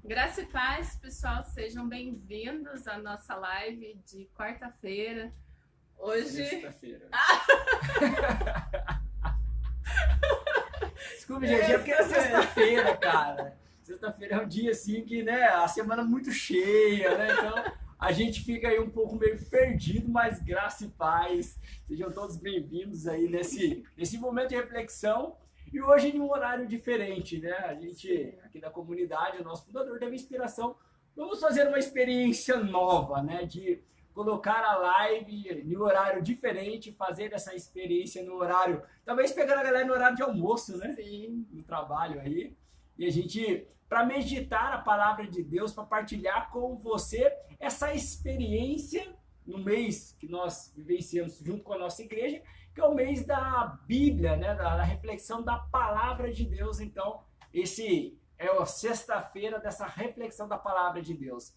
Graça e paz, pessoal, sejam bem-vindos à nossa live de quarta-feira. Hoje. Sexta-feira. Desculpa, gente, é porque é sexta-feira, cara. Sexta-feira é um dia assim que, né, a semana é muito cheia, né? Então a gente fica aí um pouco meio perdido, mas graça e paz. Sejam todos bem-vindos aí nesse momento de reflexão. E hoje em um horário diferente, né? A gente, aqui da comunidade, o nosso fundador teve inspiração. Vamos fazer uma experiência nova, né? De colocar a live em um horário diferente, fazer essa experiência no horário, talvez pegando a galera no horário de almoço, né? Sim. No trabalho aí. E a gente, para meditar a palavra de Deus, para partilhar com você essa experiência no mês que nós vivenciamos junto com a nossa igreja, que é o mês da Bíblia, né? Da reflexão da palavra de Deus. Então, esse é a sexta-feira dessa reflexão da palavra de Deus.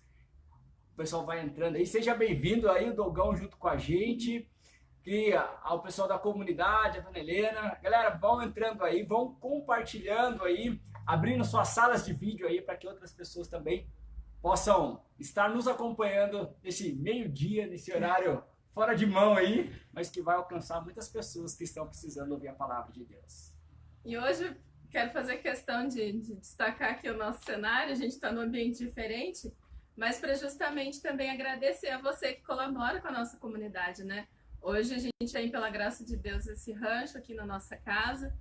O pessoal vai entrando aí, seja bem-vindo aí, o Dogão junto com a gente, que ao pessoal da comunidade, a Dona Helena, galera, vão entrando aí, vão compartilhando aí, abrindo suas salas de vídeo aí para que outras pessoas também possam estar nos acompanhando nesse meio-dia, nesse horário fora de mão aí, mas que vai alcançar muitas pessoas que estão precisando ouvir a palavra de Deus. E hoje quero fazer questão de destacar aqui o nosso cenário. A gente está num ambiente diferente, mas para justamente também agradecer a você que colabora com a nossa comunidade, né? Hoje a gente tem, pela graça de Deus, esse rancho aqui na nossa casa,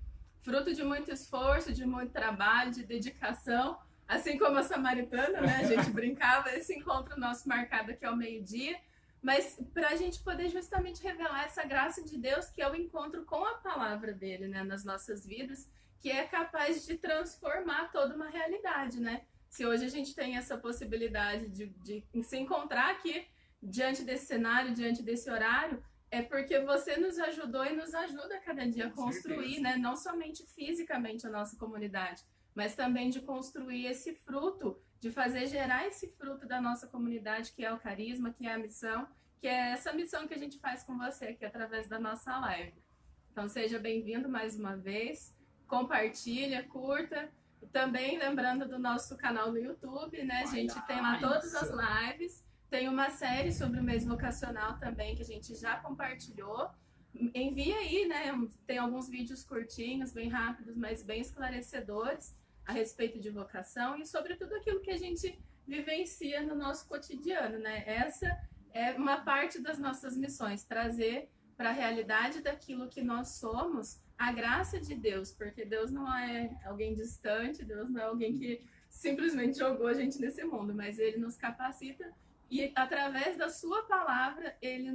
fruto de muito esforço, de muito trabalho, de dedicação, assim como a Samaritana, né? A gente brincava, esse encontro nosso marcado aqui ao meio-dia, mas para a gente poder justamente revelar essa graça de Deus, que é o encontro com a palavra dele, né? Nas nossas vidas, que é capaz de transformar toda uma realidade, né? Se hoje a gente tem essa possibilidade de se encontrar aqui diante desse cenário, diante desse horário, é porque você nos ajudou e nos ajuda cada dia a construir, né? Não somente fisicamente a nossa comunidade, mas também de construir esse fruto, de fazer gerar esse fruto da nossa comunidade, que é o carisma, que é a missão, que é essa missão que a gente faz com você aqui através da nossa live. Então seja bem-vindo mais uma vez, compartilha, curta. Também lembrando do nosso canal no YouTube, né? A gente tem lá todas as lives. Tem uma série sobre o mês vocacional também que a gente já compartilhou. Envia aí, né? Tem alguns vídeos curtinhos, bem rápidos, mas bem esclarecedores a respeito de vocação e sobre tudo aquilo que a gente vivencia no nosso cotidiano, né? Essa é uma parte das nossas missões, trazer para a realidade daquilo que nós somos a graça de Deus, porque Deus não é alguém distante, Deus não é alguém que simplesmente jogou a gente nesse mundo, mas Ele nos capacita e através da sua palavra Ele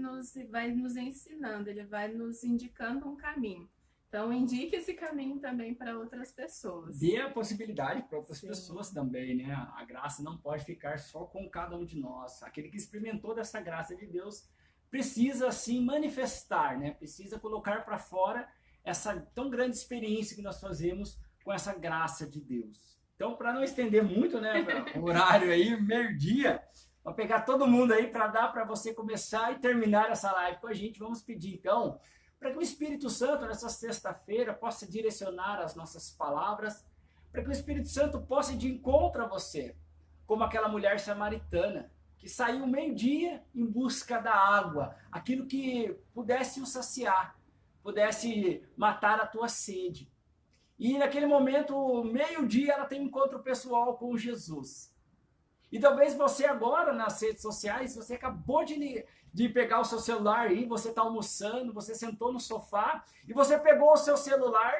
vai nos ensinando, Ele vai nos indicando um caminho. Então indique esse caminho também para outras pessoas. Dê a possibilidade para outras pessoas também, né? A graça não pode ficar só com cada um de nós. Aquele que experimentou dessa graça de Deus precisa assim manifestar, né? Precisa colocar para fora essa tão grande experiência que nós fazemos com essa graça de Deus. Então, para não estender muito, né, o horário aí, meio-dia, vou pegar todo mundo aí para dar para você começar e terminar essa live com a gente. Vamos pedir, então, para que o Espírito Santo, nessa sexta-feira, possa direcionar as nossas palavras, para que o Espírito Santo possa ir de encontro a você, como aquela mulher samaritana, que saiu meio-dia em busca da água, aquilo que pudesse o saciar, pudesse matar a tua sede. E naquele momento, meio-dia, ela tem um encontro pessoal com Jesus. E talvez você agora, nas redes sociais, você acabou de pegar o seu celular aí, você está almoçando, você sentou no sofá, e você pegou o seu celular,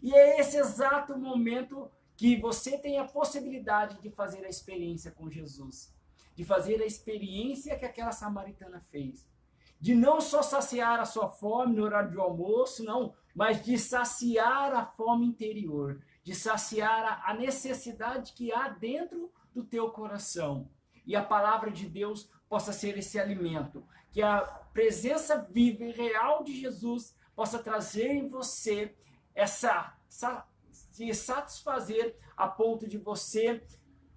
e é esse exato momento que você tem a possibilidade de fazer a experiência com Jesus. De fazer a experiência que aquela samaritana fez. De não só saciar a sua fome no horário de almoço, não, mas de saciar a fome interior, de saciar a necessidade que há dentro do teu coração. E a palavra de Deus possa ser esse alimento, que a presença viva e real de Jesus possa trazer em você se satisfazer a ponto de você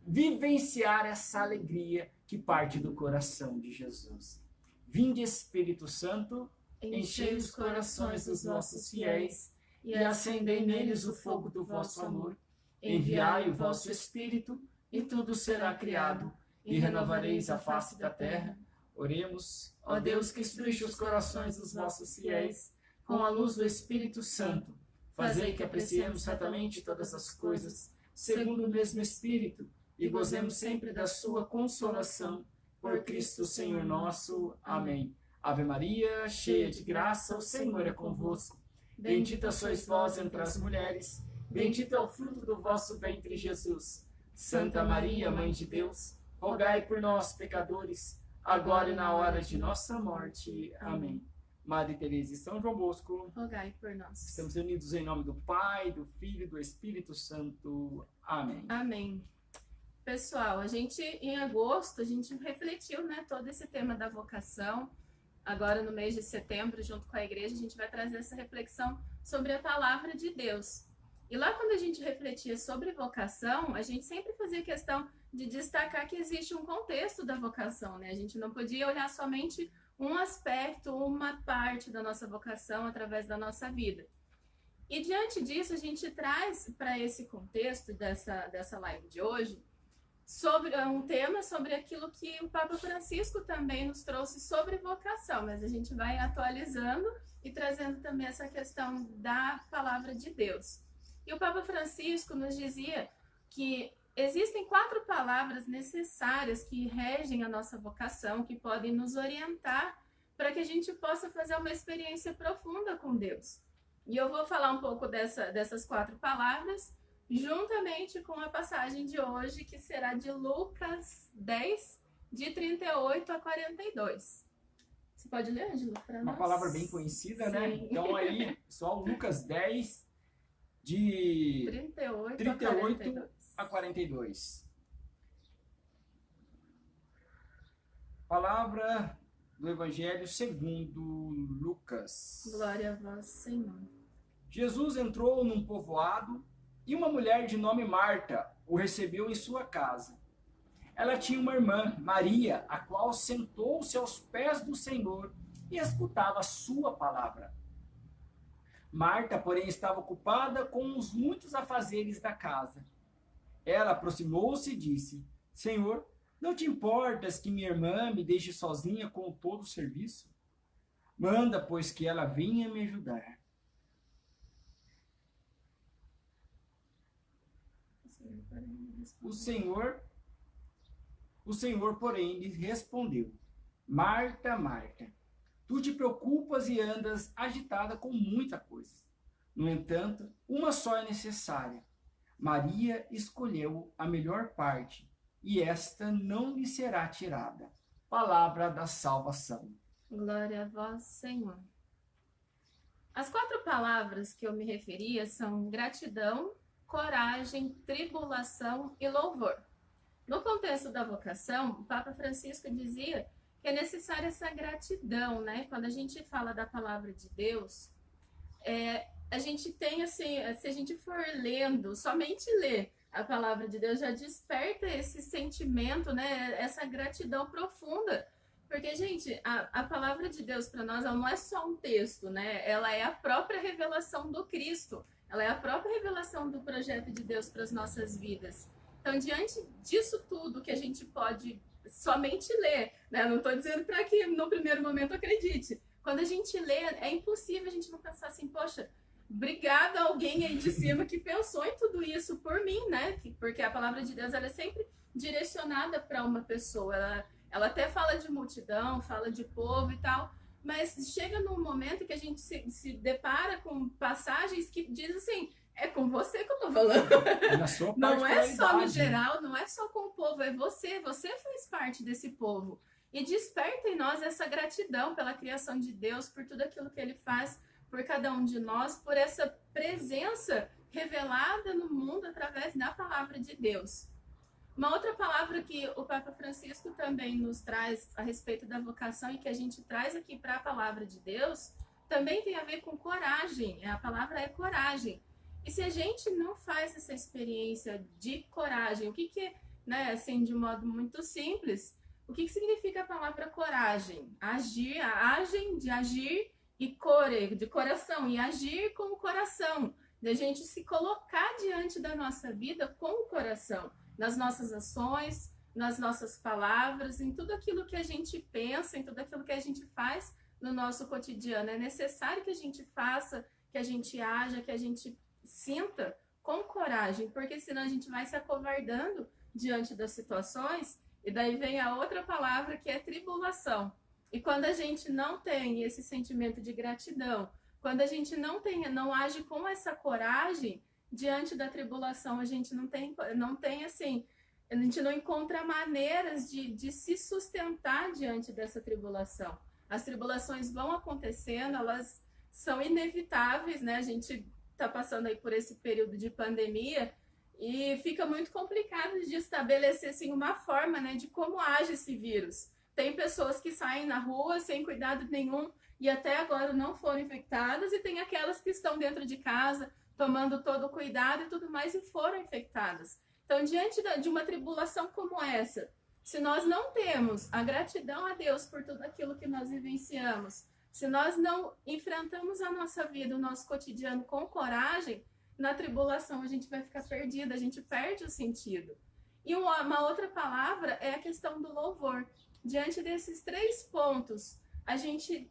vivenciar essa alegria que parte do coração de Jesus. Vinde, Espírito Santo, enchei os corações dos nossos fiéis e acendei neles o fogo do vosso amor. Enviai o vosso Espírito e tudo será criado, e renovareis a face da terra. Oremos, ó Deus, que instruíste os corações dos vossos fiéis, com a luz do Espírito Santo, fazei que apreciemos certamente todas as coisas, segundo o mesmo Espírito, e gozemos sempre da sua consolação. Por Cristo Senhor nosso. Amém. Ave Maria, cheia de graça, o Senhor é convosco. Bendita sois vós entre as mulheres, bendito é o fruto do vosso ventre, Jesus. Santa Maria, Mãe de Deus, rogai por nós, pecadores, agora e na hora de nossa morte. Amém. Madre Teresa e São João Bosco, rogai por nós. Estamos unidos em nome do Pai, do Filho e do Espírito Santo. Amém. Amém. Pessoal, a gente, em agosto, a gente refletiu, né, todo esse tema da vocação. Agora, no mês de setembro, junto com a igreja, a gente vai trazer essa reflexão sobre a palavra de Deus. E lá, quando a gente refletia sobre vocação, a gente sempre fazia questão de destacar que existe um contexto da vocação, né? A gente não podia olhar somente um aspecto, uma parte da nossa vocação através da nossa vida. E diante disso, a gente traz para esse contexto dessa live de hoje sobre um tema sobre aquilo que o Papa Francisco também nos trouxe sobre vocação, mas a gente vai atualizando e trazendo também essa questão da palavra de Deus. E o Papa Francisco nos dizia que existem 4 palavras necessárias que regem a nossa vocação, que podem nos orientar para que a gente possa fazer uma experiência profunda com Deus. E eu vou falar um pouco dessas 4 palavras, juntamente com a passagem de hoje, que será de Lucas 10, de 38 a 42. Você pode ler, Ângelo, para nós? Uma palavra bem conhecida, Sim. né? Então aí, pessoal, Lucas 10, de 38 a 42. Palavra do Evangelho segundo Lucas. Glória a vós, Senhor. Jesus entrou num povoado e uma mulher de nome Marta o recebeu em sua casa. Ela tinha uma irmã, Maria, a qual sentou-se aos pés do Senhor e escutava a sua palavra. Marta, porém, estava ocupada com os muitos afazeres da casa. Ela aproximou-se e disse: Senhor, não te importas que minha irmã me deixe sozinha com todo o serviço? Manda, pois, que ela venha me ajudar. O Senhor, porém, lhe respondeu: Marta, Marta, tu te preocupas e andas agitada com muita coisa. No entanto, uma só é necessária. Maria escolheu a melhor parte, e esta não lhe será tirada. Palavra da salvação. Glória a vós, Senhor. As 4 palavras que eu me referia são gratidão, coragem, tribulação e louvor. No contexto da vocação, o Papa Francisco dizia que é necessária essa gratidão, né? Quando a gente fala da palavra de Deus, a gente tem assim, se a gente for lendo, somente ler a palavra de Deus já desperta esse sentimento, né? Essa gratidão profunda. Porque, gente, a palavra de Deus para nós ela não é só um texto, né? Ela é a própria revelação do Cristo. Ela é a própria revelação do projeto de Deus para as nossas vidas. Então, diante disso tudo que a gente pode somente ler, né? Não estou dizendo para que no primeiro momento acredite. Quando a gente lê, é impossível a gente não pensar assim, poxa, obrigada a alguém aí de cima que pensou em tudo isso por mim, né? Porque a palavra de Deus ela é sempre direcionada para uma pessoa. Ela até fala de multidão, fala de povo e tal, mas chega num momento que a gente se depara com passagens que diz assim, é com você que eu tô falando. Não é só no geral, não é só com o povo, é você faz parte desse povo. E desperta em nós essa gratidão pela criação de Deus, por tudo aquilo que Ele faz por cada um de nós, por essa presença revelada no mundo através da palavra de Deus. Uma outra palavra que o Papa Francisco também nos traz a respeito da vocação e que a gente traz aqui para a palavra de Deus, também tem a ver com coragem. A palavra é coragem. E se a gente não faz essa experiência de coragem, o que é, né, assim, de modo muito simples, o que significa a palavra coragem? Agir, de agir e core, de coração, e agir com o coração, de a gente se colocar diante da nossa vida com o coração. nas nossas ações, nas nossas palavras, em tudo aquilo que a gente pensa, em tudo aquilo que a gente faz no nosso cotidiano. É necessário que a gente faça, que a gente haja, que a gente sinta com coragem, porque senão a gente vai se acovardando diante das situações, e daí vem a outra palavra que é tribulação. E quando a gente não tem esse sentimento de gratidão, quando a gente não age com essa coragem diante da tribulação, a gente não tem assim, a gente não encontra maneiras de se sustentar diante dessa tribulação. As tribulações vão acontecendo, elas são inevitáveis, né? A gente está passando aí por esse período de pandemia e fica muito complicado de estabelecer assim, uma forma, né, de como age esse vírus. Tem pessoas que saem na rua sem cuidado nenhum e até agora não foram infectadas, e tem aquelas que estão dentro de casa tomando todo o cuidado e tudo mais e foram infectadas. Então, diante de uma tribulação como essa, se nós não temos a gratidão a Deus por tudo aquilo que nós vivenciamos, se nós não enfrentamos a nossa vida, o nosso cotidiano com coragem, na tribulação a gente vai ficar perdida, a gente perde o sentido. E uma outra palavra é a questão do louvor. Diante desses 3 pontos, a gente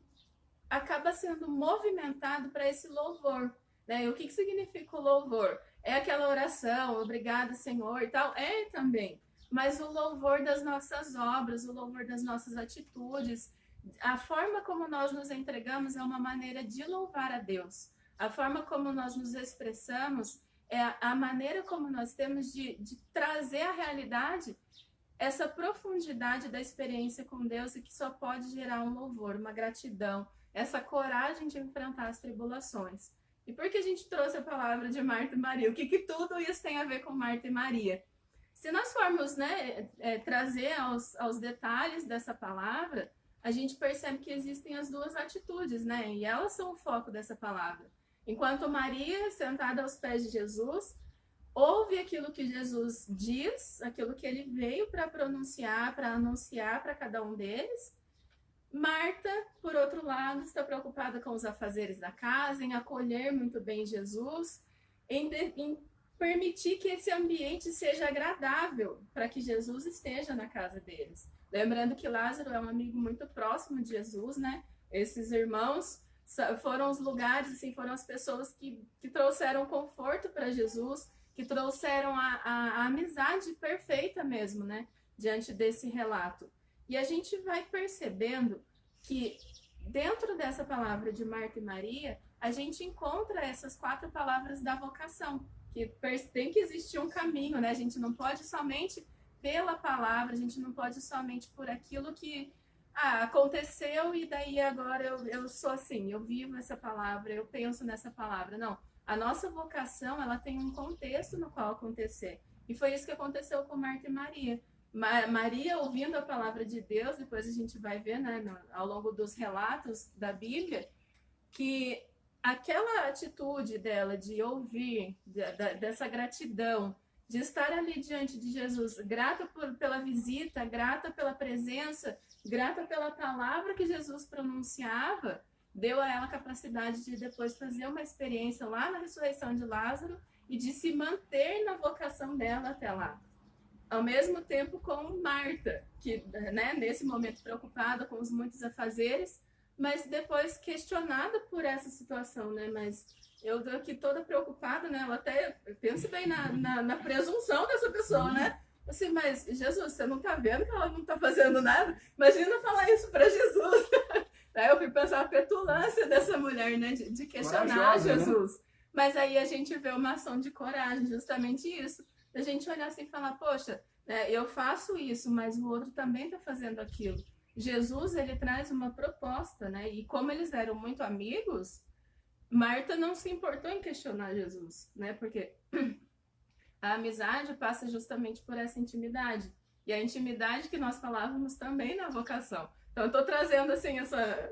acaba sendo movimentado para esse louvor. Né? E o que significa o louvor? É aquela oração, obrigado, Senhor, e tal? É também. Mas o louvor das nossas obras, o louvor das nossas atitudes, a forma como nós nos entregamos é uma maneira de louvar a Deus. A forma como nós nos expressamos é a maneira como nós temos de trazer à realidade essa profundidade da experiência com Deus, e que só pode gerar um louvor, uma gratidão, essa coragem de enfrentar as tribulações. E por que a gente trouxe a palavra de Marta e Maria? O que tudo isso tem a ver com Marta e Maria? Se nós formos, né, trazer aos detalhes dessa palavra, a gente percebe que existem as 2 atitudes, né? E elas são o foco dessa palavra. Enquanto Maria, sentada aos pés de Jesus, ouve aquilo que Jesus diz, aquilo que ele veio para pronunciar, para anunciar para cada um deles. Marta, por outro lado, está preocupada com os afazeres da casa, em acolher muito bem Jesus, em permitir que esse ambiente seja agradável para que Jesus esteja na casa deles. Lembrando que Lázaro é um amigo muito próximo de Jesus, né? Esses irmãos foram os lugares, assim, foram as pessoas que trouxeram conforto para Jesus, que trouxeram a amizade perfeita mesmo, né? Diante desse relato. E a gente vai percebendo que dentro dessa palavra de Marta e Maria, a gente encontra essas 4 palavras da vocação, que tem que existir um caminho, né? A gente não pode somente pela palavra, a gente não pode somente por aquilo que aconteceu e daí agora eu sou assim, eu vivo essa palavra, eu penso nessa palavra. Não, a nossa vocação, ela tem um contexto no qual acontecer. E foi isso que aconteceu com Marta e Maria. Maria, ouvindo a palavra de Deus, depois a gente vai ver, né, ao longo dos relatos da Bíblia, que aquela atitude dela de ouvir, dessa gratidão, de estar ali diante de Jesus, grata pela visita, grata pela presença, grata pela palavra que Jesus pronunciava, deu a ela a capacidade de depois fazer uma experiência lá na ressurreição de Lázaro e de se manter na vocação dela até lá. Ao mesmo tempo com Marta, que, né, nesse momento preocupada com os muitos afazeres, mas depois questionada por essa situação, né? Mas eu tô aqui toda preocupada, né? Ela até pensa bem na presunção dessa pessoa, né? Assim, mas Jesus, você não tá vendo que ela não tá fazendo nada? Imagina falar isso para Jesus. Aí eu fui pensar a petulância dessa mulher, né? De questionar corajosa, Jesus. Né? Mas aí a gente vê uma ação de coragem, justamente isso. A gente olhar assim e falar, poxa, eu faço isso, mas o outro também tá fazendo aquilo. Jesus, ele traz uma proposta, né? E como eles eram muito amigos, Marta não se importou em questionar Jesus, né? Porque a amizade passa justamente por essa intimidade. E a intimidade que nós falávamos também na vocação. Então, eu estou trazendo assim, essa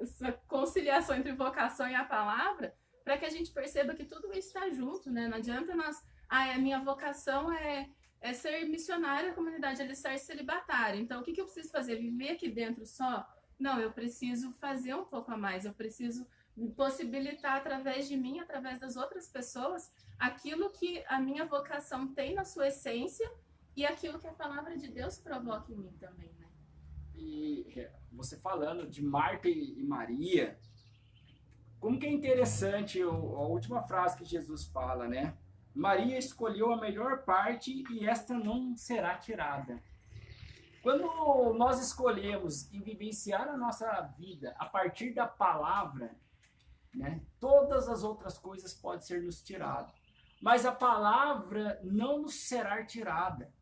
conciliação entre vocação e a palavra para que a gente perceba que tudo isso está junto, né? Não adianta nós... a minha vocação é ser missionária da comunidade alicerce celibatária. Então, o que eu preciso fazer? Viver aqui dentro só? Não, eu preciso fazer um pouco a mais. Eu preciso possibilitar através de mim, através das outras pessoas, aquilo que a minha vocação tem na sua essência e aquilo que a palavra de Deus provoca em mim também, né? E você falando de Marta e Maria, como que é interessante a última frase que Jesus fala, né? Maria escolheu a melhor parte e esta não será tirada. Quando nós escolhemos e vivenciar a nossa vida a partir da palavra, né, todas as outras coisas podem ser nos tiradas. Mas a palavra não nos será tirada.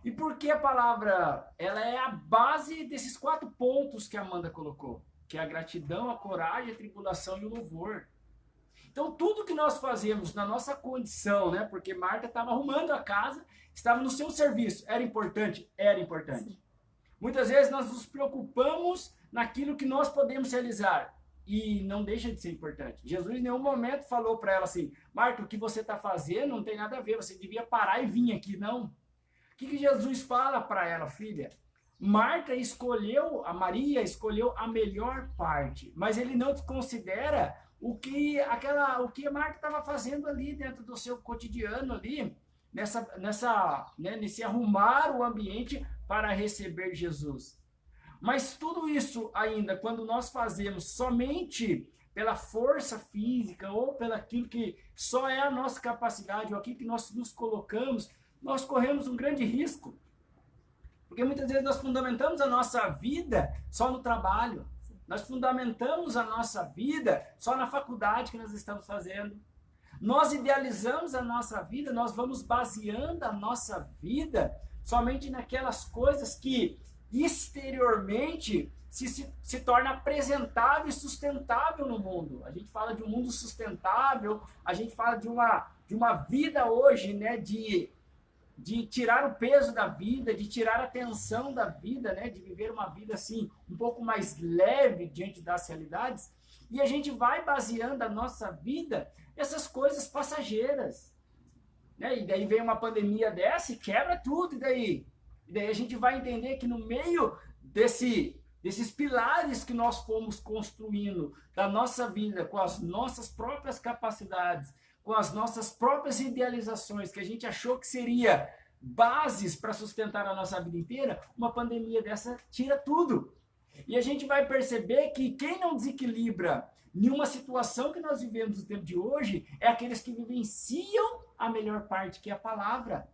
E por que a palavra? Ela é a base desses 4 pontos que a Amanda colocou, que é a gratidão, a coragem, a tribulação e o louvor. Então, tudo que nós fazemos na nossa condição, né? Porque Marta estava arrumando a casa, estava no seu serviço. Era importante? Era importante. Sim. Muitas vezes nós nos preocupamos naquilo que nós podemos realizar. E não deixa de ser importante. Jesus em nenhum momento falou para ela assim, Marta, o que você está fazendo não tem nada a ver, você devia parar e vir aqui. Não. O que Jesus fala para ela, filha? Marta escolheu, a Maria escolheu a melhor parte, mas ele não considera o que a Marta estava fazendo ali dentro do seu cotidiano ali, nesse arrumar o ambiente para receber Jesus. Mas tudo isso ainda, quando nós fazemos somente pela força física ou pelo aquilo que só é a nossa capacidade ou aquilo que nós nos colocamos, nós corremos um grande risco. Porque muitas vezes nós fundamentamos a nossa vida só no trabalho. Nós fundamentamos a nossa vida só na faculdade que nós estamos fazendo. Nós idealizamos a nossa vida, nós vamos baseando a nossa vida somente naquelas coisas que exteriormente se torna apresentável e sustentável no mundo. A gente fala de um mundo sustentável, a gente fala de uma vida hoje, né, de tirar o peso da vida, de tirar a tensão da vida, né? De viver uma vida assim, um pouco mais leve diante das realidades. E a gente vai baseando a nossa vida nessas coisas passageiras. Né? E daí vem uma pandemia dessa e quebra tudo. E daí a gente vai entender que no meio desses pilares que nós fomos construindo da nossa vida, com as nossas próprias capacidades, com as nossas próprias idealizações, que a gente achou que seria bases para sustentar a nossa vida inteira, uma pandemia dessa tira tudo. E a gente vai perceber que quem não desequilibra nenhuma situação que nós vivemos no tempo de hoje é aqueles que vivenciam a melhor parte, que é a palavra.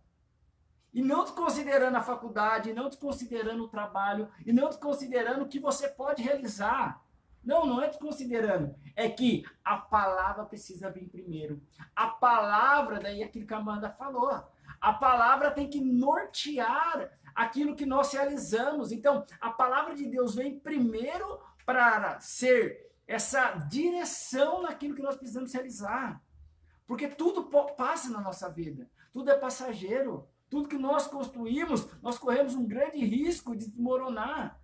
E não desconsiderando a faculdade, não desconsiderando o trabalho, e não desconsiderando o que você pode realizar. Não é desconsiderando. É que a palavra precisa vir primeiro. A palavra, daí aquilo que a Amanda falou, a palavra tem que nortear aquilo que nós realizamos. Então, a palavra de Deus vem primeiro para ser essa direção naquilo que nós precisamos realizar. Porque tudo passa na nossa vida. Tudo é passageiro. Tudo que nós construímos, nós corremos um grande risco de desmoronar.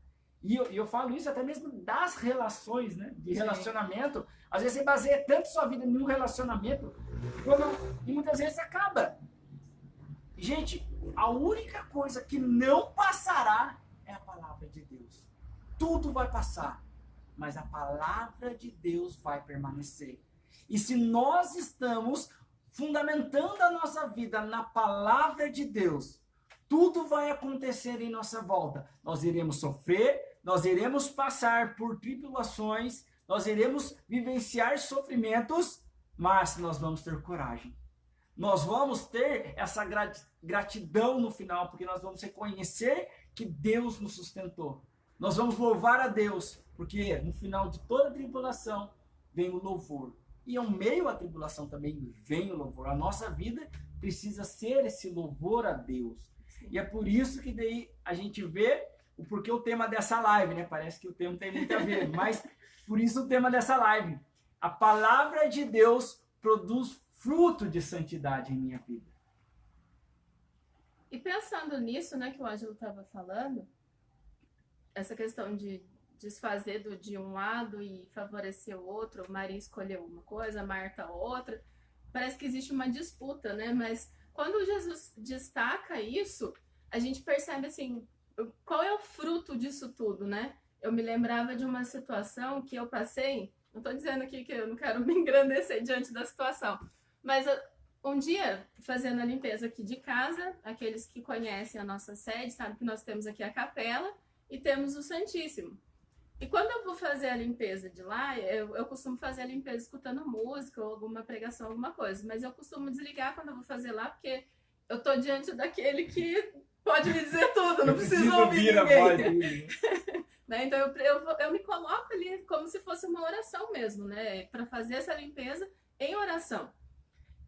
E eu falo isso até mesmo das relações, né? De relacionamento. Às vezes você baseia tanto sua vida em um relacionamento e muitas vezes acaba. Gente, a única coisa que não passará é a palavra de Deus. Tudo vai passar, mas a palavra de Deus vai permanecer. E se nós estamos fundamentando a nossa vida na palavra de Deus, tudo vai acontecer em nossa volta. Nós iremos sofrer, nós iremos passar por tribulações, nós iremos vivenciar sofrimentos, mas nós vamos ter coragem. Nós vamos ter essa gratidão no final, porque nós vamos reconhecer que Deus nos sustentou. Nós vamos louvar a Deus, porque no final de toda tribulação vem o louvor. E ao meio da tribulação também vem o louvor. A nossa vida precisa ser esse louvor a Deus. E é por isso que daí a gente vê o porquê o tema dessa live, né? Parece que o tema tem muito a ver, mas por isso o tema dessa live. A palavra de Deus produz fruto de santidade em minha vida. E pensando nisso, né, que o Ângelo estava falando, essa questão de desfazer de um lado e favorecer o outro, Maria escolheu uma coisa, Marta outra, parece que existe uma disputa, né? Mas quando Jesus destaca isso, a gente percebe assim, qual é o fruto disso tudo, né? Eu me lembrava de uma situação que eu passei, não estou dizendo aqui que eu não quero me engrandecer diante da situação, mas um dia, fazendo a limpeza aqui de casa, aqueles que conhecem a nossa sede, sabem que nós temos aqui a capela e temos o Santíssimo. E quando eu vou fazer a limpeza de lá, eu costumo fazer a limpeza escutando música ou alguma pregação, alguma coisa. Mas eu costumo desligar quando eu vou fazer lá, porque eu tô diante daquele que pode me dizer tudo, não preciso ouvir ninguém. Né? Então eu me coloco ali como se fosse uma oração mesmo, né? Para fazer essa limpeza em oração.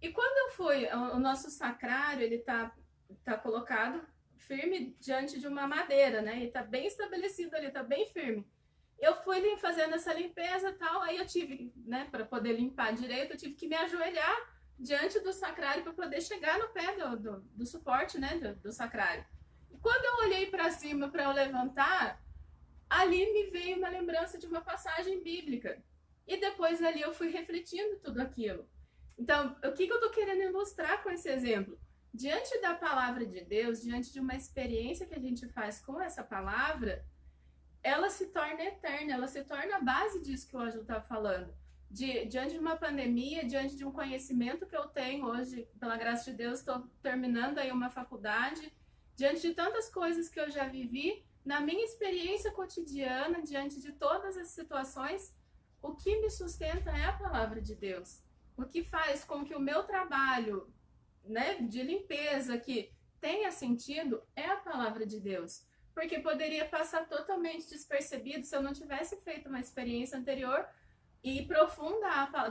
E quando eu fui, o nosso sacrário, ele tá colocado firme diante de uma madeira, né? E tá bem estabelecido ali, tá bem firme. Eu fui fazendo essa limpeza e tal, aí eu tive, né, para poder limpar direito, eu tive que me ajoelhar diante do sacrário para poder chegar no pé do suporte, né, do sacrário. E quando eu olhei para cima para eu levantar, ali me veio uma lembrança de uma passagem bíblica. E depois ali eu fui refletindo tudo aquilo. Então, o que eu estou querendo ilustrar com esse exemplo? Diante da palavra de Deus, diante de uma experiência que a gente faz com essa palavra, ela se torna eterna, ela se torna a base disso que o Ângelo está falando. Diante de uma pandemia, diante de um conhecimento que eu tenho hoje, pela graça de Deus, estou terminando aí uma faculdade, diante de tantas coisas que eu já vivi, na minha experiência cotidiana, diante de todas as situações, o que me sustenta é a palavra de Deus. O que faz com que o meu trabalho, né, de limpeza que tenha sentido é a palavra de Deus. Porque poderia passar totalmente despercebido se eu não tivesse feito uma experiência anterior e profunda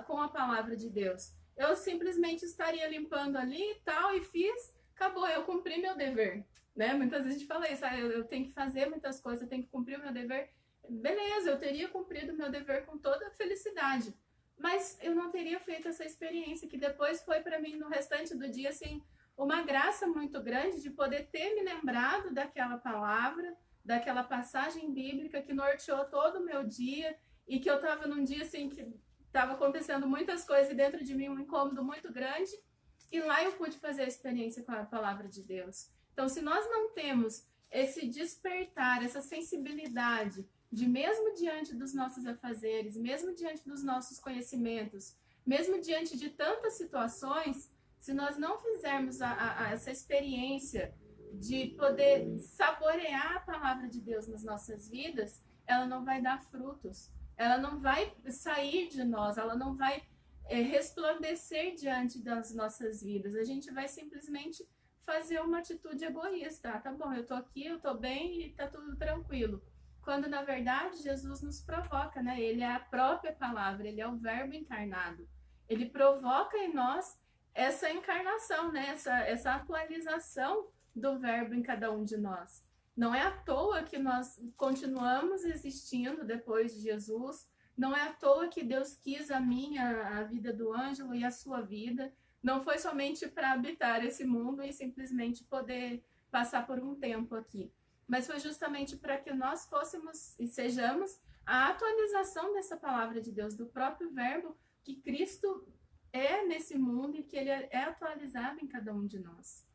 com a palavra de Deus. Eu simplesmente estaria limpando ali e tal, e fiz, acabou, eu cumpri meu dever. Né? Muitas vezes a gente fala isso, eu tenho que fazer muitas coisas, eu tenho que cumprir o meu dever. Beleza, eu teria cumprido o meu dever com toda a felicidade, mas eu não teria feito essa experiência, que depois foi para mim, no restante do dia, assim, uma graça muito grande de poder ter me lembrado daquela palavra, daquela passagem bíblica que norteou todo o meu dia, e que eu estava num dia assim que estava acontecendo muitas coisas e dentro de mim um incômodo muito grande, e lá eu pude fazer a experiência com a palavra de Deus. Então, se nós não temos esse despertar, essa sensibilidade de, mesmo diante dos nossos afazeres, mesmo diante dos nossos conhecimentos, mesmo diante de tantas situações, se nós não fizermos essa experiência de poder saborear a palavra de Deus nas nossas vidas, ela não vai dar frutos, ela não vai sair de nós, ela não vai resplandecer diante das nossas vidas. A gente vai simplesmente fazer uma atitude egoísta. Tá bom, eu tô aqui, eu tô bem e tá tudo tranquilo. Quando, na verdade, Jesus nos provoca, né? Ele é a própria palavra, ele é o verbo encarnado. Ele provoca em nós essa encarnação, né? Essa atualização do verbo em cada um de nós. Não é à toa que nós continuamos existindo depois de Jesus. Não é à toa que Deus quis a minha, a vida do Ângelo e a sua vida. Não foi somente para habitar esse mundo e simplesmente poder passar por um tempo aqui, mas foi justamente para que nós fôssemos e sejamos a atualização dessa palavra de Deus, do próprio verbo que Cristo é nesse mundo e que ele é atualizado em cada um de nós.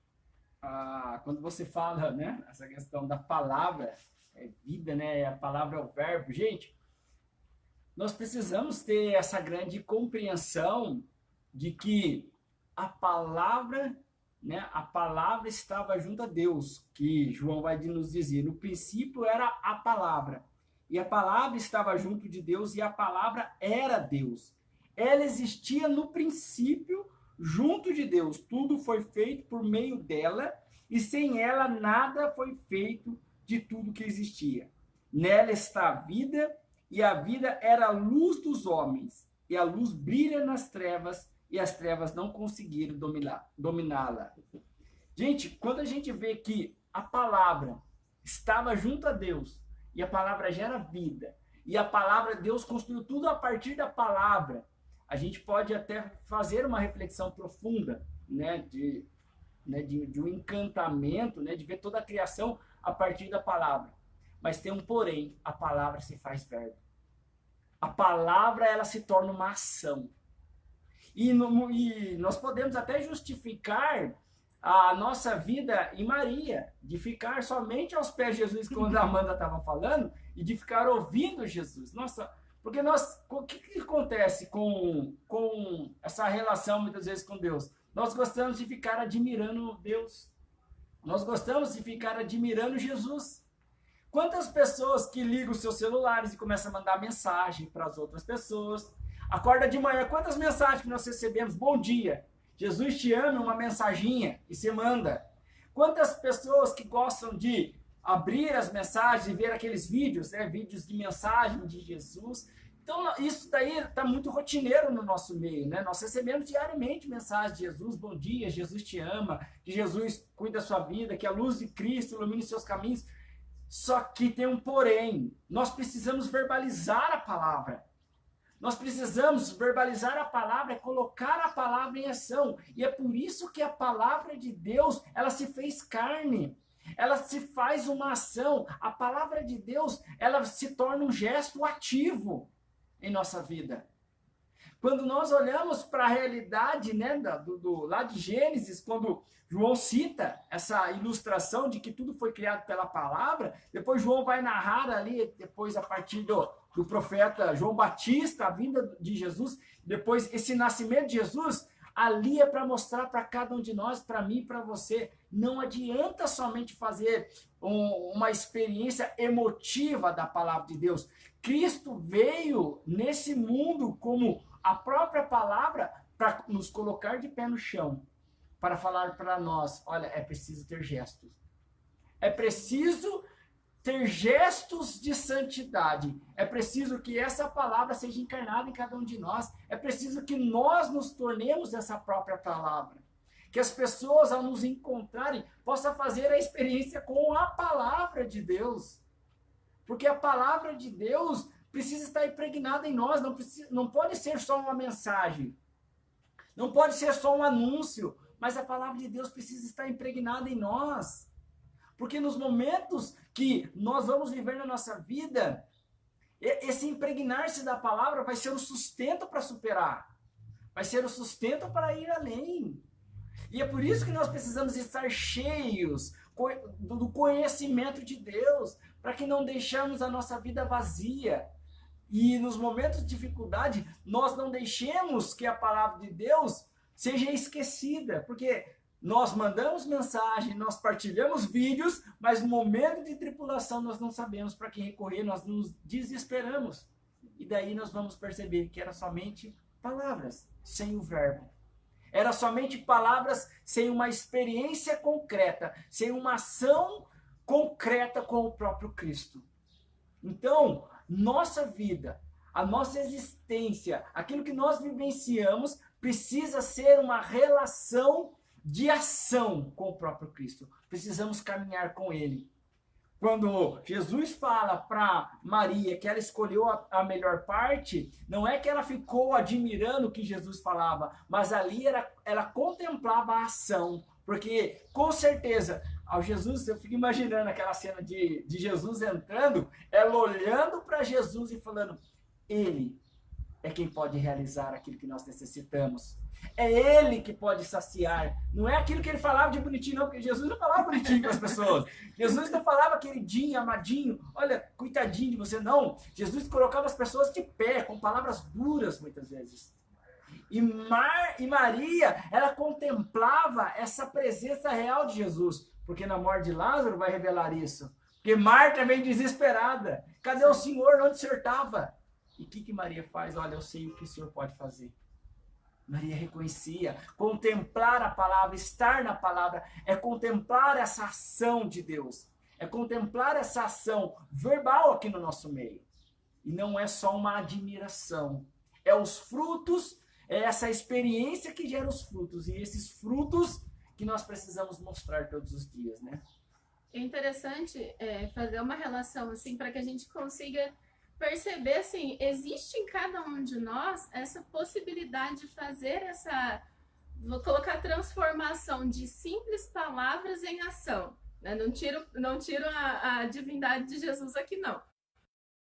Quando você fala, né, essa questão da palavra, é vida, né, a palavra é o verbo, gente, nós precisamos ter essa grande compreensão de que a palavra, né, a palavra estava junto a Deus, que João vai nos dizer, no princípio era a palavra, e a palavra estava junto de Deus, e a palavra era Deus. Ela existia no princípio, junto de Deus. Tudo foi feito por meio dela, e sem ela nada foi feito de tudo que existia. Nela está a vida, e a vida era a luz dos homens, e a luz brilha nas trevas, e as trevas não conseguiram dominá-la. Gente, quando a gente vê que a palavra estava junto a Deus, e a palavra gera vida, e a palavra, Deus construiu tudo a partir da palavra, a gente pode até fazer uma reflexão profunda, né, de um encantamento, né, de ver toda a criação a partir da palavra. Mas tem um porém, a palavra se faz verbo. A palavra, ela se torna uma ação. E nós podemos até justificar a nossa vida em Maria, de ficar somente aos pés de Jesus, quando a Amanda estava falando, e de ficar ouvindo Jesus. Nossa, porque o que acontece com essa relação, muitas vezes, com Deus? Nós gostamos de ficar admirando Deus. Nós gostamos de ficar admirando Jesus. Quantas pessoas que ligam os seus celulares e começam a mandar mensagem para as outras pessoas. Acorda de manhã, quantas mensagens que nós recebemos? Bom dia, Jesus te ama, uma mensaginha, e você manda. Quantas pessoas que gostam de abrir as mensagens e ver aqueles vídeos, né? Vídeos de mensagem de Jesus. Então, isso daí está muito rotineiro no nosso meio, né? Nós recebemos diariamente mensagens de Jesus, bom dia, Jesus te ama, que Jesus cuida da sua vida, que a luz de Cristo ilumine seus caminhos. Só que tem um porém, nós precisamos verbalizar a palavra. Nós precisamos verbalizar a palavra, é colocar a palavra em ação. E é por isso que a palavra de Deus, ela se fez carne. Ela se faz uma ação. A palavra de Deus, ela se torna um gesto ativo em nossa vida. Quando nós olhamos para a realidade, né, lá de Gênesis, quando João cita essa ilustração de que tudo foi criado pela palavra, depois João vai narrar ali, depois a partir do profeta João Batista, a vinda de Jesus, depois esse nascimento de Jesus, ali é para mostrar para cada um de nós, para mim e para você, não adianta somente fazer uma experiência emotiva da palavra de Deus. Cristo veio nesse mundo como a própria palavra para nos colocar de pé no chão, para falar para nós, olha, é preciso ter gestos. É preciso ter gestos de santidade. É preciso que essa palavra seja encarnada em cada um de nós. É preciso que nós nos tornemos essa própria palavra. Que as pessoas, ao nos encontrarem, possam fazer a experiência com a palavra de Deus. Porque a palavra de Deus precisa estar impregnada em nós. Não pode ser só uma mensagem. Não pode ser só um anúncio. Mas a palavra de Deus precisa estar impregnada em nós. Porque nos momentos que nós vamos viver na nossa vida, esse impregnar-se da palavra vai ser o sustento para superar. Vai ser o sustento para ir além. E é por isso que nós precisamos estar cheios do conhecimento de Deus, para que não deixemos a nossa vida vazia. E nos momentos de dificuldade, nós não deixemos que a palavra de Deus seja esquecida. Porque nós mandamos mensagem, nós partilhamos vídeos, mas no momento de tribulação nós não sabemos para quem recorrer, nós nos desesperamos. E daí nós vamos perceber que era somente palavras, sem o verbo. Era somente palavras sem uma experiência concreta, sem uma ação concreta com o próprio Cristo. Então, nossa vida, a nossa existência, aquilo que nós vivenciamos, precisa ser uma relação de ação com o próprio Cristo. Precisamos caminhar com Ele. Quando Jesus fala para Maria que ela escolheu a melhor parte, não é que ela ficou admirando o que Jesus falava, mas ali ela contemplava a ação. Porque, com certeza, ao Jesus, eu fico imaginando aquela cena de Jesus entrando, ela olhando para Jesus e falando, Ele é quem pode realizar aquilo que nós necessitamos. É Ele que pode saciar. Não é aquilo que Ele falava de bonitinho, não, porque Jesus não falava bonitinho para as pessoas. Jesus não falava queridinho, amadinho, olha, coitadinho de você, não. Jesus colocava as pessoas de pé, com palavras duras, muitas vezes. E Maria, ela contemplava essa presença real de Jesus, porque na morte de Lázaro vai revelar isso. Porque Marta vem desesperada. Cadê o Senhor? Onde o Senhor estava? E o que Maria faz? Olha, eu sei o que o Senhor pode fazer. Maria reconhecia, contemplar a palavra, estar na palavra, é contemplar essa ação de Deus, é contemplar essa ação verbal aqui no nosso meio. E não é só uma admiração, é os frutos, é essa experiência que gera os frutos, e esses frutos que nós precisamos mostrar todos os dias, né? É interessante fazer uma relação assim para que a gente consiga perceber, assim, existe em cada um de nós essa possibilidade de fazer vou colocar transformação de simples palavras em ação, né? Não tiro a divindade de Jesus aqui, não.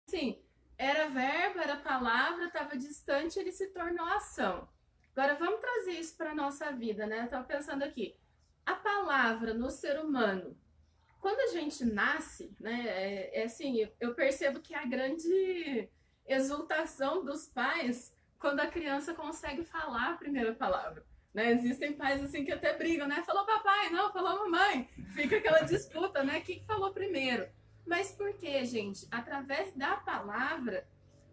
Sim, era verbo, era palavra, estava distante, ele se tornou ação. Agora, vamos trazer isso para a nossa vida, né? Eu estava pensando aqui, a palavra no ser humano, quando a gente nasce, né, assim, eu percebo que a grande exultação dos pais quando a criança consegue falar a primeira palavra. né? Existem pais assim que até brigam, né? Falou papai, não, falou mamãe. Fica aquela disputa, né? Quem falou primeiro? Mas por quê, gente? Através da palavra,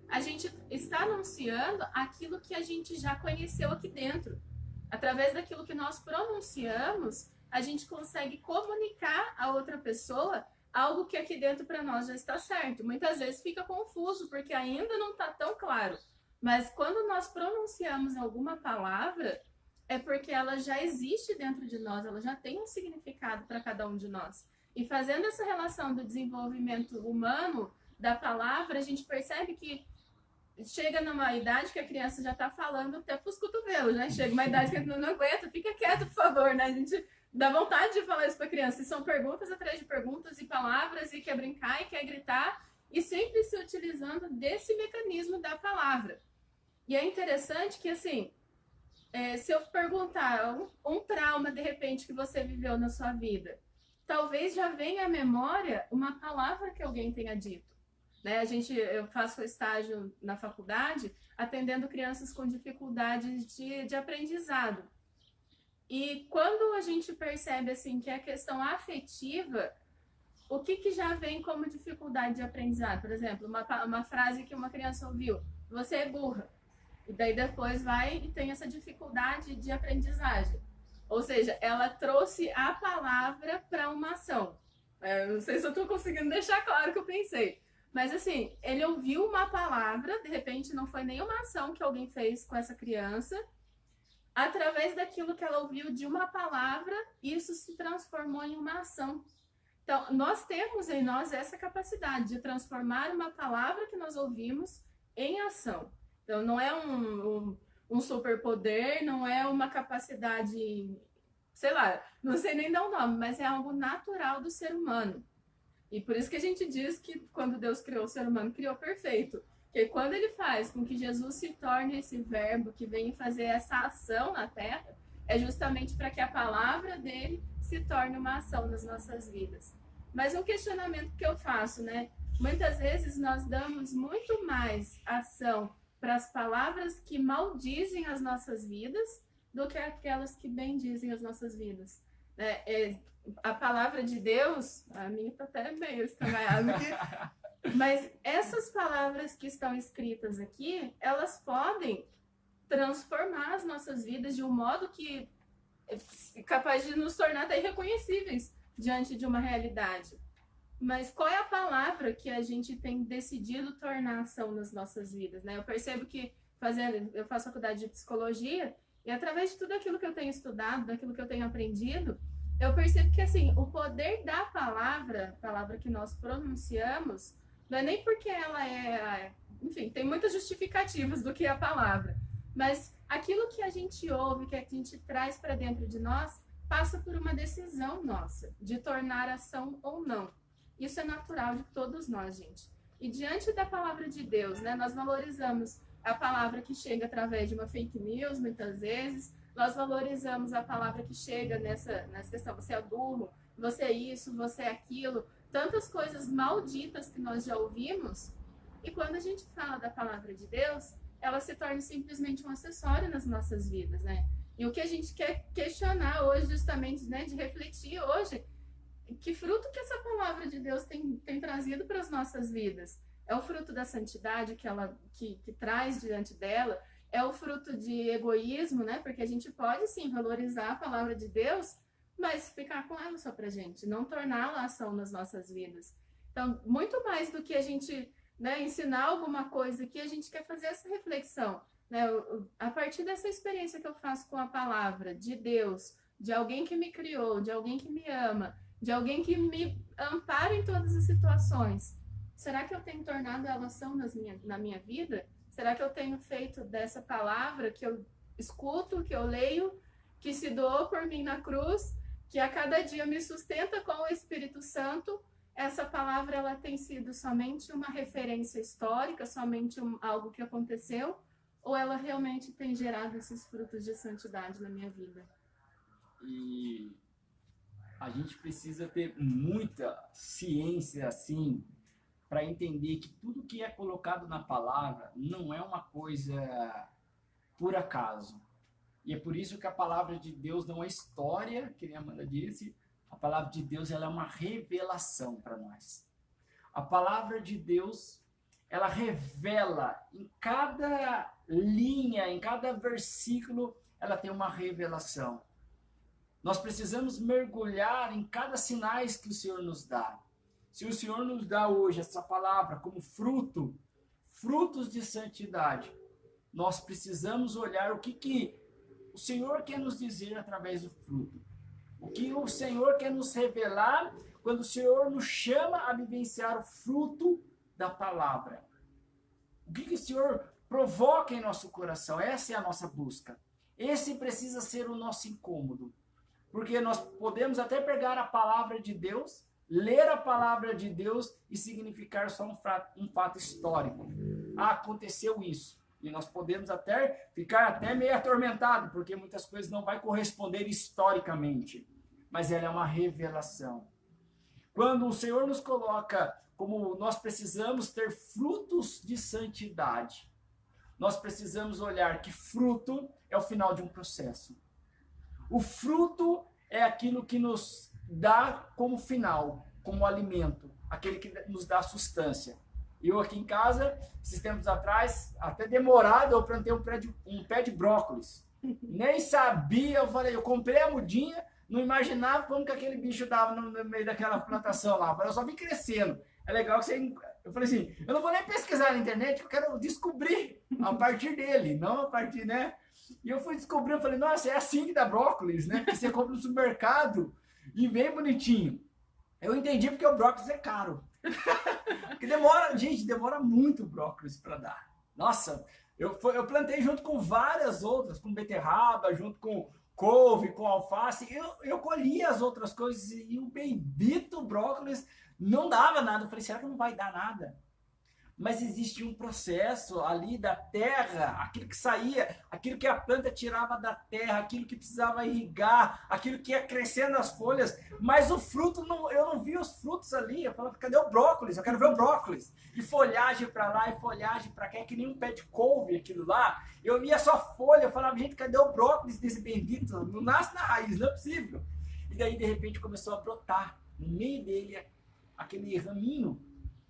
a gente está anunciando aquilo que a gente já conheceu aqui dentro. Através daquilo que nós pronunciamos, a gente consegue comunicar a outra pessoa algo que aqui dentro para nós já está certo. Muitas vezes fica confuso, porque ainda não está tão claro. Mas quando nós pronunciamos alguma palavra, é porque ela já existe dentro de nós, ela já tem um significado para cada um de nós. E fazendo essa relação do desenvolvimento humano da palavra, a gente percebe que chega numa idade que a criança já está falando até para os cotovelos, né? Chega uma idade que a gente não aguenta, fica quieto, por favor, né? A gente dá vontade de falar isso para a criança. E são perguntas atrás de perguntas e palavras, e quer brincar e quer gritar, e sempre se utilizando desse mecanismo da palavra. E é interessante que, assim, se eu perguntar um trauma, de repente, que você viveu na sua vida, talvez já venha à memória uma palavra que alguém tenha dito. Né? Eu faço estágio na faculdade atendendo crianças com dificuldades de aprendizado. E quando a gente percebe assim, que a questão afetiva, o que já vem como dificuldade de aprendizado? Por exemplo, uma frase que uma criança ouviu, você é burra. E daí depois vai e tem essa dificuldade de aprendizagem. Ou seja, ela trouxe a palavra para uma ação. Não sei se eu estou conseguindo deixar claro o que eu pensei. Mas assim, ele ouviu uma palavra, de repente não foi nenhuma ação que alguém fez com essa criança. Através daquilo que ela ouviu de uma palavra, isso se transformou em uma ação. Então, nós temos em nós essa capacidade de transformar uma palavra que nós ouvimos em ação. Então, não é um superpoder, não é uma capacidade, sei lá, não sei nem dar um nome, mas é algo natural do ser humano. E por isso que a gente diz que quando Deus criou o ser humano, criou perfeito. Porque quando ele faz com que Jesus se torne esse verbo que vem fazer essa ação na terra, é justamente para que a palavra dele se torne uma ação nas nossas vidas. Mas um questionamento que eu faço, né? Muitas vezes nós damos muito mais ação para as palavras que maldizem as nossas vidas do que aquelas que bendizem as nossas vidas. A palavra de Deus, a minha está até meio escangalhada aqui, mas essas palavras que estão escritas aqui, elas podem transformar as nossas vidas de um modo que é capaz de nos tornar até irreconhecíveis diante de uma realidade. Mas qual é a palavra que a gente tem decidido tornar ação nas nossas vidas, né? Eu percebo que eu faço faculdade de psicologia e através de tudo aquilo que eu tenho estudado, daquilo que eu tenho aprendido, eu percebo que assim, o poder da palavra, a palavra que nós pronunciamos, não é nem porque ela enfim, tem muitas justificativas do que é a palavra, mas aquilo que a gente ouve, que a gente traz para dentro de nós, passa por uma decisão nossa de tornar ação ou não. Isso é natural de todos nós, gente. E diante da palavra de Deus, né, nós valorizamos a palavra que chega através de uma fake news, muitas vezes. Nós valorizamos a palavra que chega nessa questão, você é burro, você é isso, você é aquilo. Tantas coisas malditas que nós já ouvimos. E quando a gente fala da palavra de Deus, ela se torna simplesmente um acessório nas nossas vidas, né? E o que a gente quer questionar hoje, justamente, né, de refletir hoje, que fruto que essa palavra de Deus tem trazido para as nossas vidas? É o fruto da santidade que traz diante dela? É o fruto de egoísmo, né? Porque a gente pode, sim, valorizar a palavra de Deus, mas ficar com ela só pra gente, não torná-la ação nas nossas vidas. Então, muito mais do que a gente, né, ensinar alguma coisa aqui, a gente quer fazer essa reflexão, né? A partir dessa experiência que eu faço com a palavra de Deus, de alguém que me criou, de alguém que me ama, de alguém que me ampara em todas as situações. Será que eu tenho tornado ela ação na minha vida? Será que eu tenho feito dessa palavra que eu escuto, que eu leio, que se doou por mim na cruz, que a cada dia me sustenta com o Espírito Santo, essa palavra ela tem sido somente uma referência histórica, somente algo que aconteceu, ou ela realmente tem gerado esses frutos de santidade na minha vida? E a gente precisa ter muita ciência, assim, para entender que tudo que é colocado na palavra não é uma coisa por acaso. E é por isso que a palavra de Deus não é história, que nem a Amanda disse. A palavra de Deus, ela é uma revelação para nós. A palavra de Deus, ela revela em cada linha, em cada versículo, ela tem uma revelação. Nós precisamos mergulhar em cada sinais que o Senhor nos dá. Se o Senhor nos dá hoje essa palavra como frutos de santidade, nós precisamos olhar o que o Senhor quer nos dizer através do fruto. O que o Senhor quer nos revelar quando o Senhor nos chama a vivenciar o fruto da palavra. O que o Senhor provoca em nosso coração? Essa é a nossa busca. Esse precisa ser o nosso incômodo. Porque nós podemos até pegar a palavra de Deus, ler a palavra de Deus e significar só um fato histórico. Ah, aconteceu isso. E nós podemos até ficar meio atormentado, porque muitas coisas não vai corresponder historicamente. Mas ela é uma revelação. Quando o Senhor nos coloca como nós precisamos ter frutos de santidade, nós precisamos olhar que fruto é o final de um processo. O fruto é aquilo que nos dá como final, como alimento, aquele que nos dá sustância. Eu aqui em casa, esses tempos atrás, até demorado, eu plantei um pé de brócolis. Nem sabia, eu comprei a mudinha, não imaginava como que aquele bicho dava no meio daquela plantação lá. Eu só vi crescendo. É legal que você... Eu falei assim, eu não vou nem pesquisar na internet, eu quero descobrir a partir dele, não a partir, né? E eu fui descobrir, eu falei, nossa, é assim que dá brócolis, né? Que você compra no supermercado e vem bonitinho. Eu entendi porque o brócolis é caro. Porque demora muito o brócolis para dar. Nossa, eu plantei junto com várias outras, com beterraba, junto com couve, com alface. Eu colhi as outras coisas e o bendito brócolis não dava nada. Eu falei, será que não vai dar nada? Mas existe um processo ali da terra, aquilo que saía, aquilo que a planta tirava da terra, aquilo que precisava irrigar, aquilo que ia crescendo as folhas, mas o fruto, eu não vi os frutos ali. Eu falava, cadê o brócolis? Eu quero ver o brócolis. E folhagem para lá e folhagem para cá, é que nem um pé de couve aquilo lá. Eu via só folha, eu falava, gente, cadê o brócolis desse bendito? Não nasce na raiz, não é possível. E daí, de repente, começou a brotar no meio dele aquele raminho.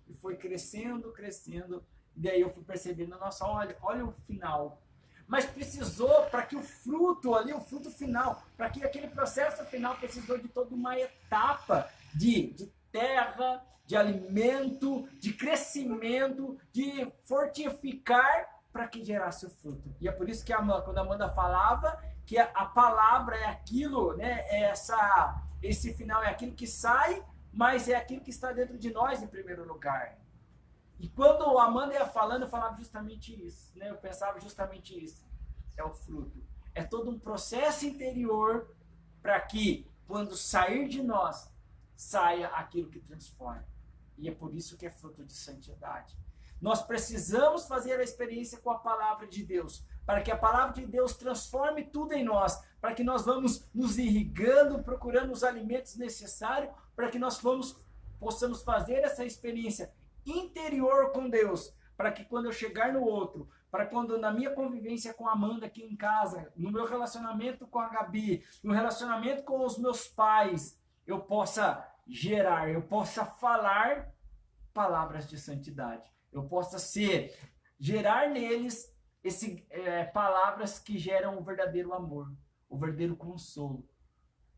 E foi crescendo, crescendo. E daí eu fui percebendo, nossa, olha o final. Mas precisou, para que o fruto ali, o fruto final, para que aquele processo final precisou de toda uma etapa de terra, de alimento, de crescimento, de fortificar para que gerasse o fruto. E é por isso que quando a Amanda falava que a palavra é aquilo, né? Esse final é aquilo que sai, mas é aquilo que está dentro de nós em primeiro lugar. E quando a Amanda ia falando, eu falava justamente isso, né? Eu pensava justamente isso. É o fruto. É todo um processo interior para que, quando sair de nós, saia aquilo que transforma. E é por isso que é fruto de santidade. Nós precisamos fazer a experiência com a palavra de Deus, para que a palavra de Deus transforme tudo em nós, para que nós vamos nos irrigando, procurando os alimentos necessários, para que nós possamos fazer essa experiência interior com Deus, para que quando eu chegar no outro, para quando na minha convivência com a Amanda aqui em casa, no meu relacionamento com a Gabi, no relacionamento com os meus pais, eu possa gerar, eu possa falar palavras de santidade, eu possa gerar neles palavras que geram o verdadeiro amor, o verdadeiro consolo.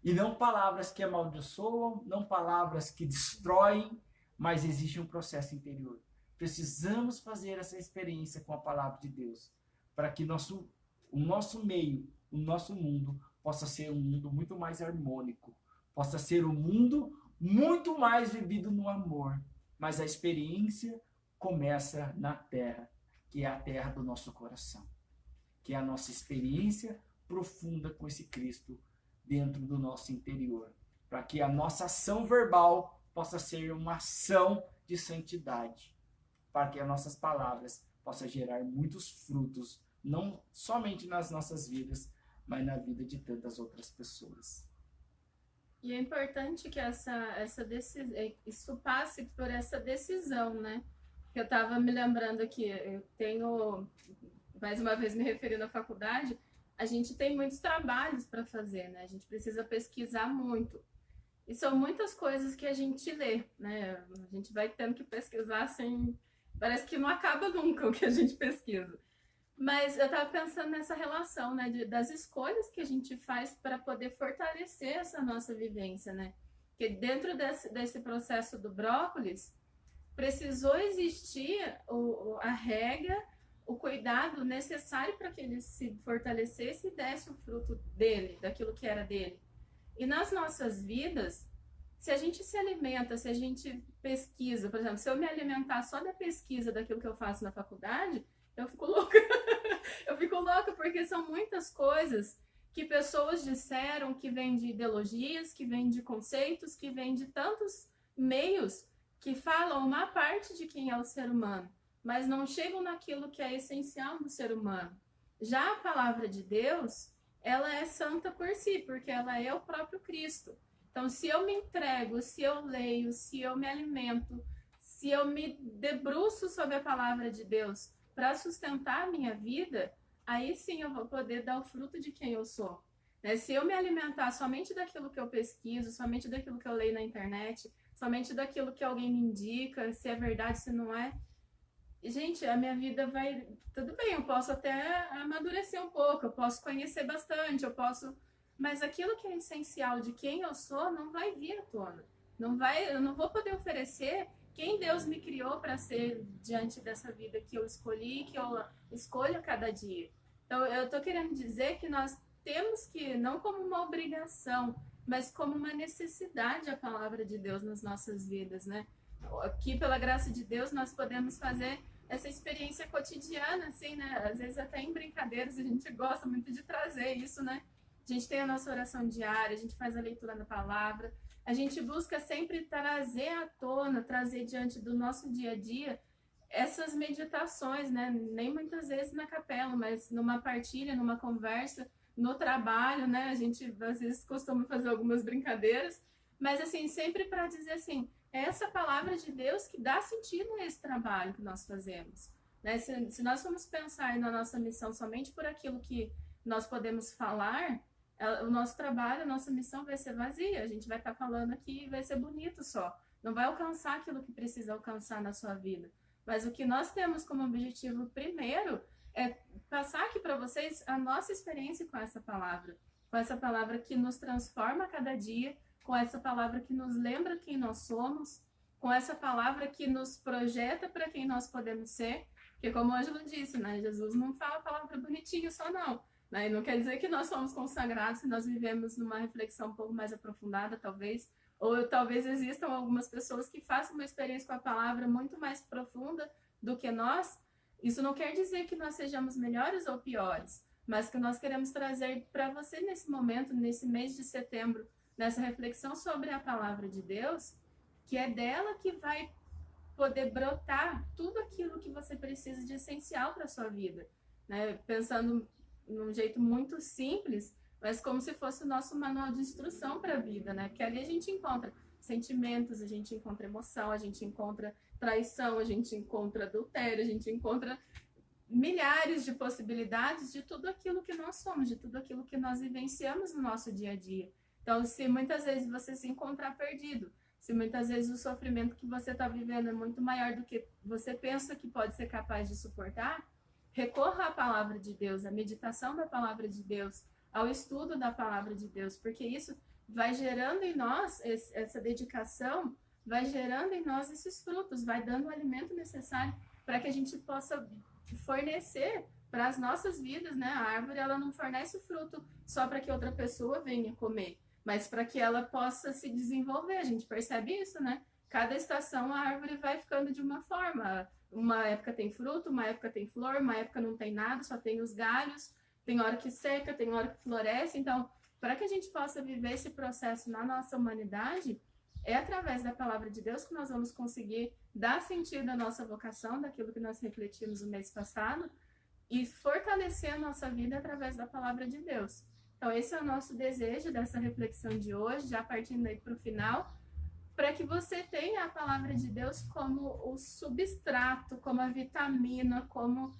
E não palavras que amaldiçoam, não palavras que destroem, mas existe um processo interior. Precisamos fazer essa experiência com a palavra de Deus, para que o nosso meio, o nosso mundo, possa ser um mundo muito mais harmônico, possa ser um mundo muito mais vivido no amor. Mas a experiência começa na terra, que é a terra do nosso coração, que é a nossa experiência profunda com esse Cristo dentro do nosso interior, para que a nossa ação verbal possa ser uma ação de santidade, para que as nossas palavras possam gerar muitos frutos, não somente nas nossas vidas, mas na vida de tantas outras pessoas. E é importante que isso passe por essa decisão, né? Eu estava me lembrando aqui, eu tenho, mais uma vez me referindo à faculdade, a gente tem muitos trabalhos para fazer, né? A gente precisa pesquisar muito. E são muitas coisas que a gente lê, né? A gente vai tendo que pesquisar assim, parece que não acaba nunca o que a gente pesquisa. Mas eu estava pensando nessa relação, né, das escolhas que a gente faz para poder fortalecer essa nossa vivência, né? Porque dentro desse processo do brócolis, precisou existir a regra, o cuidado necessário para que ele se fortalecesse e desse o fruto dele, daquilo que era dele. E nas nossas vidas, se a gente se alimenta, se a gente pesquisa, por exemplo, se eu me alimentar só da pesquisa daquilo que eu faço na faculdade, eu fico louca. Eu fico louca porque são muitas coisas que pessoas disseram, que vêm de ideologias, que vêm de conceitos, que vêm de tantos meios que falam uma parte de quem é o ser humano, mas não chegam naquilo que é essencial do ser humano. Já a palavra de Deus, ela é santa por si, porque ela é o próprio Cristo. Então, se eu me entrego, se eu leio, se eu me alimento, se eu me debruço sobre a palavra de Deus para sustentar a minha vida, aí sim eu vou poder dar o fruto de quem eu sou. Né? Se eu me alimentar somente daquilo que eu pesquiso, somente daquilo que eu leio na internet, somente daquilo que alguém me indica, se é verdade, se não é, gente, a minha vida vai... Tudo bem, eu posso até amadurecer um pouco, eu posso conhecer bastante, eu posso... Mas aquilo que é essencial de quem eu sou não vai vir à tona. Eu não vou poder oferecer quem Deus me criou para ser diante dessa vida que eu escolhi, que eu escolho a cada dia. Então, eu estou querendo dizer que nós temos que, não como uma obrigação, mas como uma necessidade a palavra de Deus nas nossas vidas, né? Aqui, pela graça de Deus, nós podemos fazer essa experiência cotidiana, assim, né? Às vezes até em brincadeiras, a gente gosta muito de trazer isso, né? A gente tem a nossa oração diária, a gente faz a leitura da palavra, a gente busca sempre trazer à tona, trazer diante do nosso dia a dia essas meditações, né? Nem muitas vezes na capela, mas numa partilha, numa conversa, no trabalho, né? A gente às vezes costuma fazer algumas brincadeiras, mas assim, sempre para dizer assim, é essa palavra de Deus que dá sentido a esse trabalho que nós fazemos. Né? Se nós formos pensar na nossa missão somente por aquilo que nós podemos falar, o nosso trabalho, a nossa missão vai ser vazia. A gente vai estar falando aqui e vai ser bonito só. Não vai alcançar aquilo que precisa alcançar na sua vida. Mas o que nós temos como objetivo primeiro é passar aqui para vocês a nossa experiência com essa palavra que nos transforma a cada dia, com essa palavra que nos lembra quem nós somos, com essa palavra que nos projeta para quem nós podemos ser, porque como o Ângelo disse, né, Jesus não fala a palavra bonitinha só não, né, e não quer dizer que nós somos consagrados se nós vivemos numa reflexão um pouco mais aprofundada, talvez, ou talvez existam algumas pessoas que façam uma experiência com a palavra muito mais profunda do que nós. Isso não quer dizer que nós sejamos melhores ou piores, mas que nós queremos trazer para você nesse momento, nesse mês de setembro, nessa reflexão sobre a palavra de Deus, que é dela que vai poder brotar tudo aquilo que você precisa de essencial para a sua vida, né? Pensando num jeito muito simples, mas como se fosse o nosso manual de instrução para a vida, né? Porque ali a gente encontra sentimentos, a gente encontra emoção, a gente encontra traição, a gente encontra adultério, a gente encontra milhares de possibilidades de tudo aquilo que nós somos, de tudo aquilo que nós vivenciamos no nosso dia a dia. Então, se muitas vezes você se encontrar perdido, se muitas vezes o sofrimento que você está vivendo é muito maior do que você pensa que pode ser capaz de suportar, recorra à palavra de Deus, à meditação da palavra de Deus, ao estudo da palavra de Deus, porque isso vai gerando em nós, essa dedicação, vai gerando em nós esses frutos, vai dando o alimento necessário para que a gente possa fornecer para as nossas vidas, né? A árvore, ela não fornece o fruto só para que outra pessoa venha comer, mas para que ela possa se desenvolver. A gente percebe isso, né? Cada estação a árvore vai ficando de uma forma. Uma época tem fruto, uma época tem flor, uma época não tem nada, só tem os galhos, tem hora que seca, tem hora que floresce. Então, para que a gente possa viver esse processo na nossa humanidade, é através da palavra de Deus que nós vamos conseguir dar sentido à nossa vocação, daquilo que nós refletimos no mês passado, e fortalecer a nossa vida através da palavra de Deus. Então, esse é o nosso desejo dessa reflexão de hoje, já partindo aí para o final, para que você tenha a palavra de Deus como o substrato, como a vitamina, como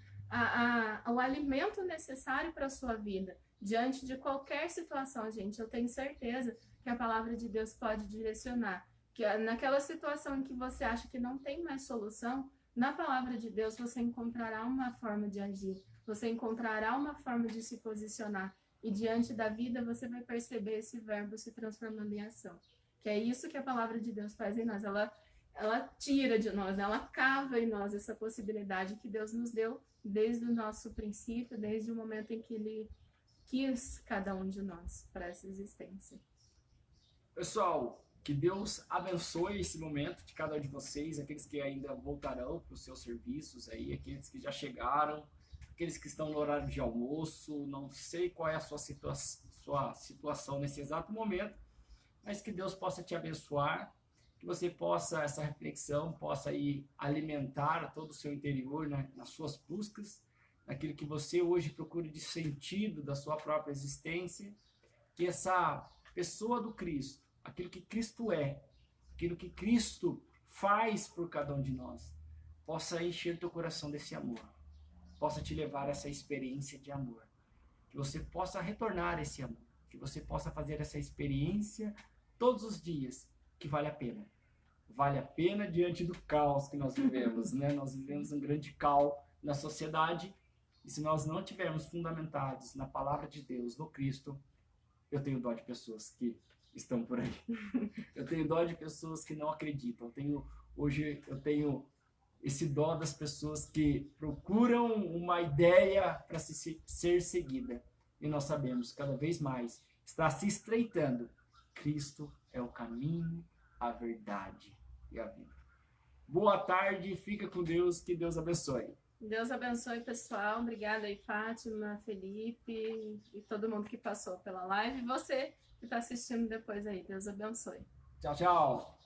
o alimento necessário para a sua vida. Diante de qualquer situação, gente, eu tenho certeza que a palavra de Deus pode direcionar. Que naquela situação em que você acha que não tem mais solução, na palavra de Deus você encontrará uma forma de agir, você encontrará uma forma de se posicionar. E diante da vida você vai perceber esse verbo se transformando em ação. Que é isso que a palavra de Deus faz em nós. Ela tira de nós, ela cava em nós essa possibilidade que Deus nos deu desde o nosso princípio, desde o momento em que Ele quis cada um de nós para essa existência. Pessoal, que Deus abençoe esse momento de cada um de vocês, aqueles que ainda voltarão para os seus serviços aí, aqueles que já chegaram, aqueles que estão no horário de almoço, não sei qual é a sua situação nesse exato momento, mas que Deus possa te abençoar, que você possa, essa reflexão, possa aí alimentar todo o seu interior, né, nas suas buscas, naquilo que você hoje procura de sentido da sua própria existência, que essa pessoa do Cristo, aquilo que Cristo é, aquilo que Cristo faz por cada um de nós, possa encher teu coração desse amor, possa te levar a essa experiência de amor, que você possa retornar esse amor, que você possa fazer essa experiência todos os dias, que vale a pena. Vale a pena diante do caos que nós vivemos, né? Nós vivemos um grande caos na sociedade, e se nós não tivermos fundamentados na palavra de Deus, no Cristo, eu tenho dó de pessoas que estão por aí. Eu tenho dó de pessoas que não acreditam. Hoje eu tenho esse dó das pessoas que procuram uma ideia para ser seguida. E nós sabemos, cada vez mais, está se estreitando. Cristo é o caminho, a verdade e a vida. Boa tarde, fica com Deus, que Deus abençoe. Deus abençoe, pessoal. Obrigada aí, Fátima, Felipe e todo mundo que passou pela live. E você que está assistindo depois aí. Deus abençoe. Tchau, tchau.